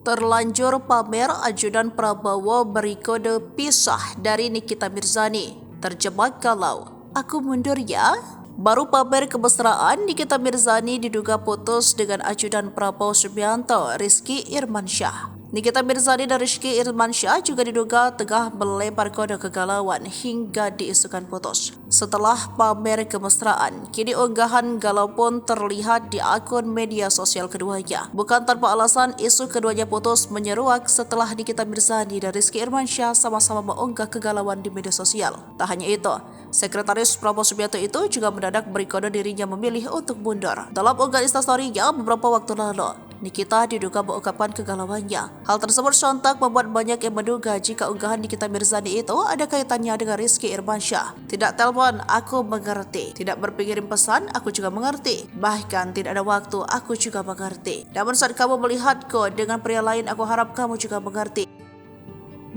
Terlanjur pamer, ajudan Prabowo beri kode pisah dari Nikita Mirzani. Terjebak galau. Aku mundur ya? Baru pamer kemesraan, Nikita Mirzani diduga putus dengan ajudan Prabowo Subianto, Rizky Irmansyah. Nikita Mirzani dan Rizky Irmansyah juga diduga tengah melempar kode kegalauan hingga diisukan putus. Setelah pamer kemesraan, kini unggahan galau pun terlihat di akun media sosial keduanya. Bukan tanpa alasan, isu keduanya putus menyeruak setelah Nikita Mirzani dan Rizky Irmansyah sama-sama mengunggah kegalauan di media sosial. Tak hanya itu, Sekretaris Prabowo Subianto itu juga mendadak beri kode dirinya memilih untuk mundur. Dalam unggahan instastory-nya beberapa waktu lalu, Nikita diduga mengungkapkan kegalauannya. Hal tersebut sontak membuat banyak yang menduga jika unggahan Nikita Mirzani itu ada kaitannya dengan Rizky Irmansyah. Tidak telepon, aku mengerti. Tidak berpikirin pesan, aku juga mengerti. Bahkan tidak ada waktu, aku juga mengerti. Namun saat kamu melihatku dengan pria lain, aku harap kamu juga mengerti.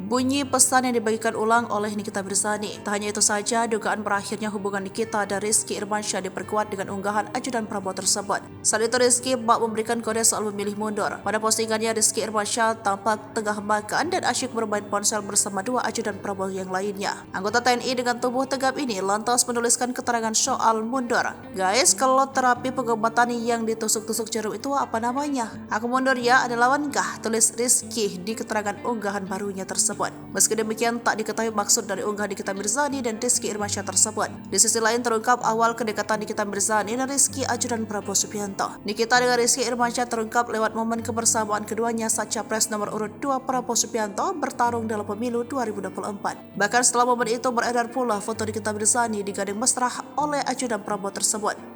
Bunyi pesan yang dibagikan ulang oleh Nikita Mirzani. Tak hanya itu saja, dugaan berakhirnya hubungan Nikita dan Rizky Irmansyah diperkuat dengan unggahan ajudan Prabowo tersebut. Saat itu Rizky bak memberikan kode soal memilih mundur. Pada postingannya, Rizky Irmansyah tampak tengah makan dan asyik bermain ponsel bersama dua ajudan Prabowo yang lainnya. Anggota TNI dengan tubuh tegap ini lantas menuliskan keterangan soal mundur. Guys, kalau terapi pengobatan yang ditusuk-tusuk jarum itu apa namanya? Aku mundur ya, ada lawan kah? Tulis Rizky di keterangan unggahan barunya tersebut. Meski demikian, tak diketahui maksud dari unggahan Nikita Mirzani dan Rizky Irmansyah tersebut. Di sisi lain terungkap awal kedekatan Nikita Mirzani dan Rizky ajudan Prabowo Subianto. Nikita dengan Rizky Irmansyah terungkap lewat momen kebersamaan keduanya saat Capres nomor urut 2 Prabowo Subianto bertarung dalam pemilu 2024. Bahkan setelah momen itu beredar pula foto Nikita Mirzani digandeng mesra oleh ajudan Prabowo tersebut.